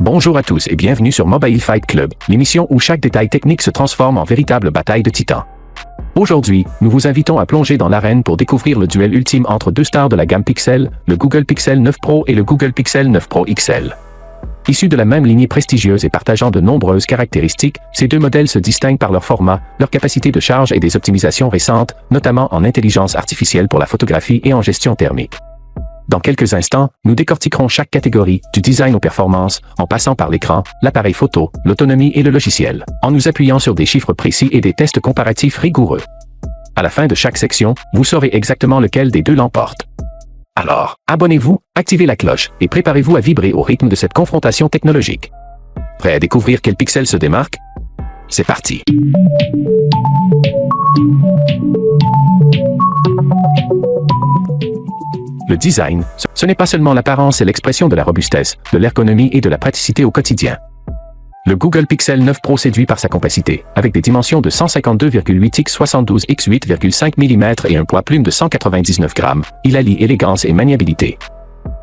Bonjour à tous et bienvenue sur Mobile Fight Club, l'émission où chaque détail technique se transforme en véritable bataille de titans. Aujourd'hui, nous vous invitons à plonger dans l'arène pour découvrir le duel ultime entre deux stars de la gamme Pixel, le Google Pixel 9 Pro et le Google Pixel 9 Pro XL. Issus de la même lignée prestigieuse et partageant de nombreuses caractéristiques, ces deux modèles se distinguent par leur format, leur capacité de charge et des optimisations récentes, notamment en intelligence artificielle pour la photographie et en gestion thermique. Dans quelques instants, nous décortiquerons chaque catégorie, du design aux performances, en passant par l'écran, l'appareil photo, l'autonomie et le logiciel, en nous appuyant sur des chiffres précis et des tests comparatifs rigoureux. À la fin de chaque section, vous saurez exactement lequel des deux l'emporte. Alors, abonnez-vous, activez la cloche et préparez-vous à vibrer au rythme de cette confrontation technologique. Prêt à découvrir quel pixel se démarque? C'est parti! Le design, ce n'est pas seulement l'apparence et l'expression de la robustesse, de l'ergonomie et de la praticité au quotidien. Le Google Pixel 9 Pro séduit par sa compacité, avec des dimensions de 152,8 x 72 x 8,5 mm et un poids plume de 199 grammes, il allie élégance et maniabilité.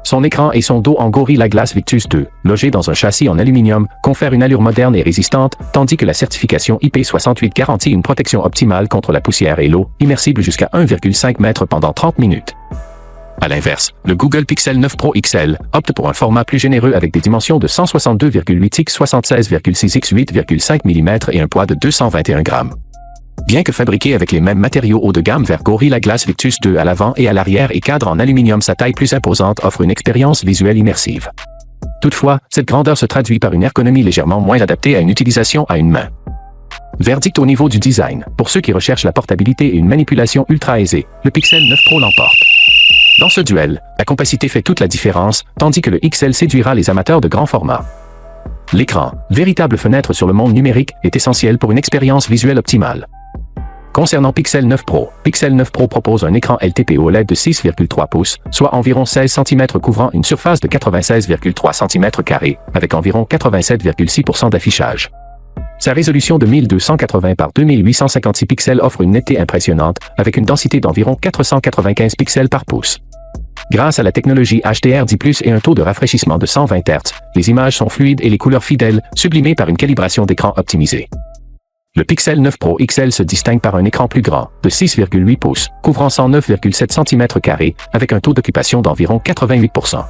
Son écran et son dos en Gorilla Glass Victus 2, logés dans un châssis en aluminium, confèrent une allure moderne et résistante, tandis que la certification IP68 garantit une protection optimale contre la poussière et l'eau, immersible jusqu'à 1,5 m pendant 30 minutes. À l'inverse, le Google Pixel 9 Pro XL opte pour un format plus généreux avec des dimensions de 162,8 x 76,6 x 8,5 mm et un poids de 221 grammes. Bien que fabriqué avec les mêmes matériaux haut de gamme vers Gorilla Glass Victus 2 à l'avant et à l'arrière et cadre en aluminium, sa taille plus imposante offre une expérience visuelle immersive. Toutefois, cette grandeur se traduit par une ergonomie légèrement moins adaptée à une utilisation à une main. Verdict au niveau du design. Pour ceux qui recherchent la portabilité et une manipulation ultra aisée, le Pixel 9 Pro l'emporte. Dans ce duel, la compacité fait toute la différence, tandis que le XL séduira les amateurs de grand format. L'écran, véritable fenêtre sur le monde numérique, est essentiel pour une expérience visuelle optimale. Concernant Pixel 9 Pro, Pixel 9 Pro propose un écran LTP OLED de 6,3 pouces, soit environ 16 cm couvrant une surface de 96,3 cm², avec environ 87,6% d'affichage. Sa résolution de 1280 par 2856 pixels offre une netteté impressionnante, avec une densité d'environ 495 pixels par pouce. Grâce à la technologie HDR10+, et un taux de rafraîchissement de 120 Hz, les images sont fluides et les couleurs fidèles, sublimées par une calibration d'écran optimisée. Le Pixel 9 Pro XL se distingue par un écran plus grand, de 6,8 pouces, couvrant 109,7 cm², avec un taux d'occupation d'environ 88%.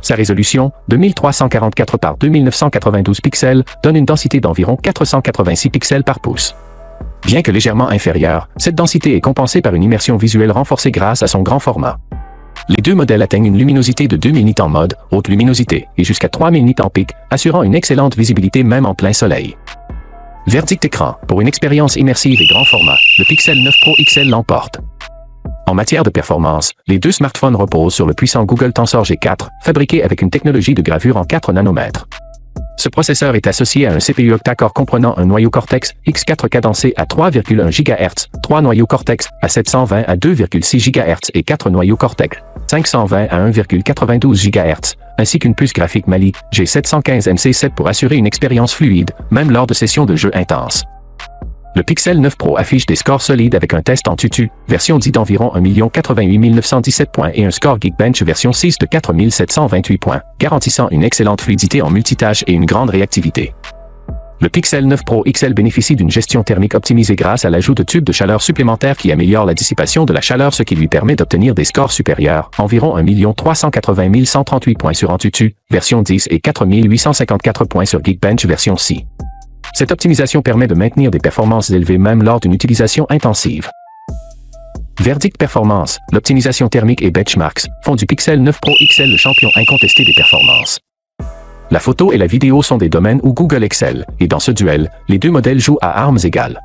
Sa résolution, de 1344 par 2992 pixels, donne une densité d'environ 486 pixels par pouce. Bien que légèrement inférieure, cette densité est compensée par une immersion visuelle renforcée grâce à son grand format. Les deux modèles atteignent une luminosité de 2000 nits en mode haute luminosité et jusqu'à 3000 nits en pic, assurant une excellente visibilité même en plein soleil. Verdict écran. Pour une expérience immersive et grand format, le Pixel 9 Pro XL l'emporte. En matière de performance, les deux smartphones reposent sur le puissant Google Tensor G4, fabriqué avec une technologie de gravure en 4 nanomètres. Ce processeur est associé à un CPU octa-core comprenant un noyau Cortex X4 cadencé à 3,1 GHz, 3 noyaux Cortex à 720 à 2,6 GHz et 4 noyaux Cortex 520 à 1,92 GHz, ainsi qu'une puce graphique Mali G715 MC7 pour assurer une expérience fluide, même lors de sessions de jeu intenses. Le Pixel 9 Pro affiche des scores solides avec un test en tutu, version 10 d'environ 1 088 917 points et un score Geekbench version 6 de 4 728 points, garantissant une excellente fluidité en multitâche et une grande réactivité. Le Pixel 9 Pro XL bénéficie d'une gestion thermique optimisée grâce à l'ajout de tubes de chaleur supplémentaires qui améliorent la dissipation de la chaleur, ce qui lui permet d'obtenir des scores supérieurs, environ 1 380 138 points sur Antutu, version 10 et 4 854 points sur Geekbench version 6. Cette optimisation permet de maintenir des performances élevées même lors d'une utilisation intensive. Verdict performance, l'optimisation thermique et benchmarks font du Pixel 9 Pro XL le champion incontesté des performances. La photo et la vidéo sont des domaines où Google excelle, et dans ce duel, les deux modèles jouent à armes égales.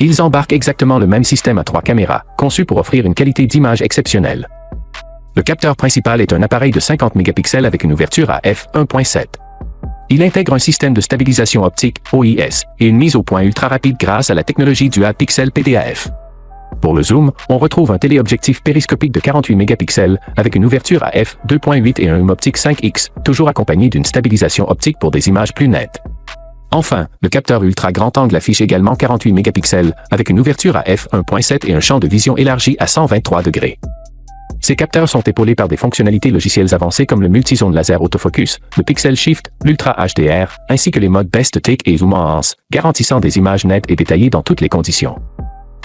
Ils embarquent exactement le même système à 3 caméras, conçu pour offrir une qualité d'image exceptionnelle. Le capteur principal est un appareil de 50 mégapixels avec une ouverture à f1.7. Il intègre un système de stabilisation optique, OIS, et une mise au point ultra rapide grâce à la technologie Dual Pixel PDAF. Pour le zoom, on retrouve un téléobjectif périscopique de 48 mégapixels, avec une ouverture à f2.8 et un zoom optique 5x, toujours accompagné d'une stabilisation optique pour des images plus nettes. Enfin, le capteur ultra grand angle affiche également 48 mégapixels, avec une ouverture à f1.7 et un champ de vision élargi à 123 degrés. Ces capteurs sont épaulés par des fonctionnalités logicielles avancées comme le multizone laser autofocus, le pixel shift, l'ultra HDR, ainsi que les modes best take et zoom enhance, garantissant des images nettes et détaillées dans toutes les conditions.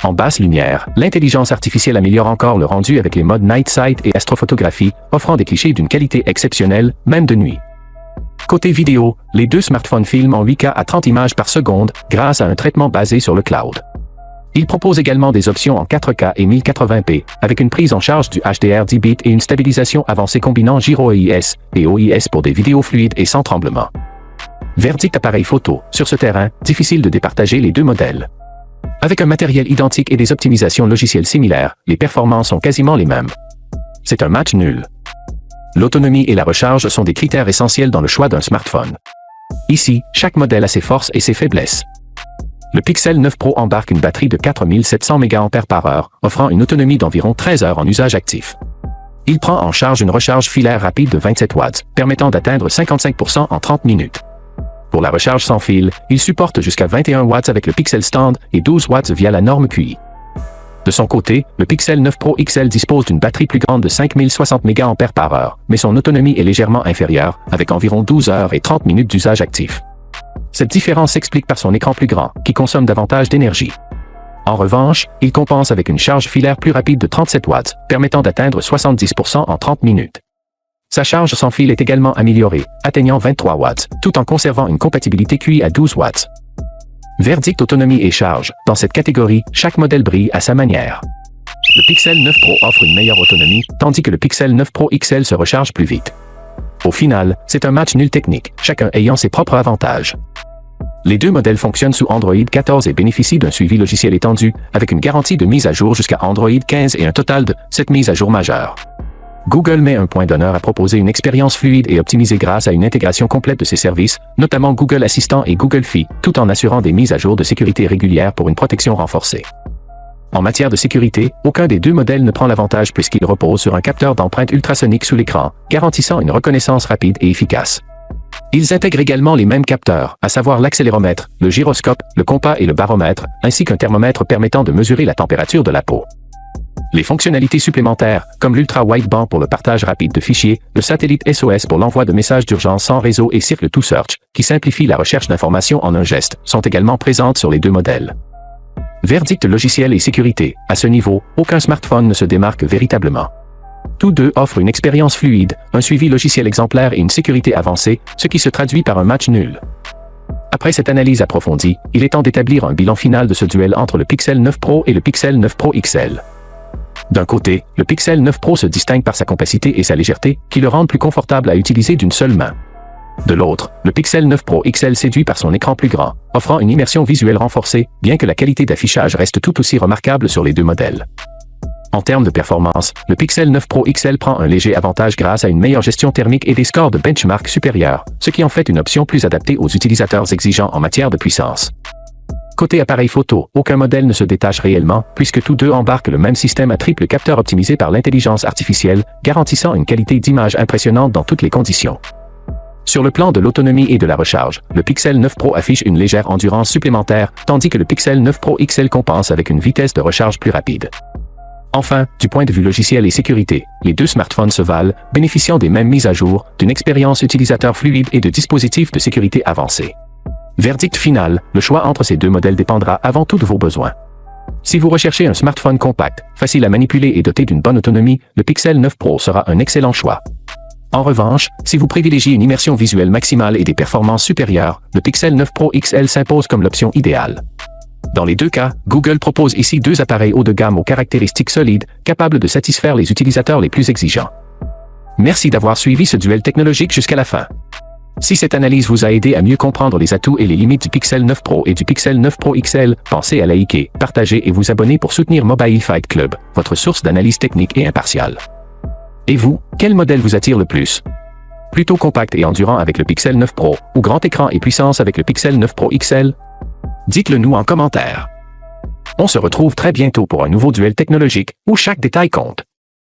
En basse lumière, l'intelligence artificielle améliore encore le rendu avec les modes night sight et astrophotographie, offrant des clichés d'une qualité exceptionnelle, même de nuit. Côté vidéo, les deux smartphones filment en 8K à 30 images par seconde grâce à un traitement basé sur le cloud. Ils proposent également des options en 4K et 1080p, avec une prise en charge du HDR 10 bits et une stabilisation avancée combinant gyro-EIS et OIS pour des vidéos fluides et sans tremblement. Verdict appareil photo. Sur ce terrain, difficile de départager les deux modèles. Avec un matériel identique et des optimisations logicielles similaires, les performances sont quasiment les mêmes. C'est un match nul. L'autonomie et la recharge sont des critères essentiels dans le choix d'un smartphone. Ici, chaque modèle a ses forces et ses faiblesses. Le Pixel 9 Pro embarque une batterie de 4700 mAh, offrant une autonomie d'environ 13 heures en usage actif. Il prend en charge une recharge filaire rapide de 27 watts, permettant d'atteindre 55% en 30 minutes. Pour la recharge sans fil, il supporte jusqu'à 21 watts avec le Pixel Stand et 12 watts via la norme QI. De son côté, le Pixel 9 Pro XL dispose d'une batterie plus grande de 5060 mAh, mais son autonomie est légèrement inférieure, avec environ 12 heures et 30 minutes d'usage actif. Cette différence s'explique par son écran plus grand, qui consomme davantage d'énergie. En revanche, il compense avec une charge filaire plus rapide de 37 watts, permettant d'atteindre 70% en 30 minutes. Sa charge sans fil est également améliorée, atteignant 23 watts, tout en conservant une compatibilité QI à 12 watts. Verdict autonomie et charge. Dans cette catégorie, chaque modèle brille à sa manière. Le Pixel 9 Pro offre une meilleure autonomie, tandis que le Pixel 9 Pro XL se recharge plus vite. Au final, c'est un match nul technique, chacun ayant ses propres avantages. Les deux modèles fonctionnent sous Android 14 et bénéficient d'un suivi logiciel étendu, avec une garantie de mise à jour jusqu'à Android 15 et un total de 7 mises à jour majeures. Google met un point d'honneur à proposer une expérience fluide et optimisée grâce à une intégration complète de ses services, notamment Google Assistant et Google Fi, tout en assurant des mises à jour de sécurité régulières pour une protection renforcée. En matière de sécurité, aucun des deux modèles ne prend l'avantage puisqu'il repose sur un capteur d'empreinte ultrasonique sous l'écran, garantissant une reconnaissance rapide et efficace. Ils intègrent également les mêmes capteurs, à savoir l'accéléromètre, le gyroscope, le compas et le baromètre, ainsi qu'un thermomètre permettant de mesurer la température de la peau. Les fonctionnalités supplémentaires, comme l'ultra-wideband pour le partage rapide de fichiers, le satellite SOS pour l'envoi de messages d'urgence sans réseau et Circle to Search, qui simplifie la recherche d'informations en un geste, sont également présentes sur les deux modèles. Verdict logiciel et sécurité. À ce niveau, aucun smartphone ne se démarque véritablement. Tous deux offrent une expérience fluide, un suivi logiciel exemplaire et une sécurité avancée, ce qui se traduit par un match nul. Après cette analyse approfondie, il est temps d'établir un bilan final de ce duel entre le Pixel 9 Pro et le Pixel 9 Pro XL. D'un côté, le Pixel 9 Pro se distingue par sa compacité et sa légèreté, qui le rendent plus confortable à utiliser d'une seule main. De l'autre, le Pixel 9 Pro XL séduit par son écran plus grand, offrant une immersion visuelle renforcée, bien que la qualité d'affichage reste tout aussi remarquable sur les deux modèles. En termes de performance, le Pixel 9 Pro XL prend un léger avantage grâce à une meilleure gestion thermique et des scores de benchmark supérieurs, ce qui en fait une option plus adaptée aux utilisateurs exigeants en matière de puissance. Côté appareil photo, aucun modèle ne se détache réellement, puisque tous deux embarquent le même système à triple capteur optimisé par l'intelligence artificielle, garantissant une qualité d'image impressionnante dans toutes les conditions. Sur le plan de l'autonomie et de la recharge, le Pixel 9 Pro affiche une légère endurance supplémentaire, tandis que le Pixel 9 Pro XL compense avec une vitesse de recharge plus rapide. Enfin, du point de vue logiciel et sécurité, les deux smartphones se valent, bénéficiant des mêmes mises à jour, d'une expérience utilisateur fluide et de dispositifs de sécurité avancés. Verdict final, le choix entre ces deux modèles dépendra avant tout de vos besoins. Si vous recherchez un smartphone compact, facile à manipuler et doté d'une bonne autonomie, le Pixel 9 Pro sera un excellent choix. En revanche, si vous privilégiez une immersion visuelle maximale et des performances supérieures, le Pixel 9 Pro XL s'impose comme l'option idéale. Dans les deux cas, Google propose ici deux appareils haut de gamme aux caractéristiques solides, capables de satisfaire les utilisateurs les plus exigeants. Merci d'avoir suivi ce duel technologique jusqu'à la fin. Si cette analyse vous a aidé à mieux comprendre les atouts et les limites du Pixel 9 Pro et du Pixel 9 Pro XL, pensez à liker, partager et vous abonner pour soutenir Mobile Fight Club, votre source d'analyse technique et impartiale. Et vous, quel modèle vous attire le plus? Plutôt compact et endurant avec le Pixel 9 Pro, ou grand écran et puissance avec le Pixel 9 Pro XL? Dites-le nous en commentaire. On se retrouve très bientôt pour un nouveau duel technologique, où chaque détail compte.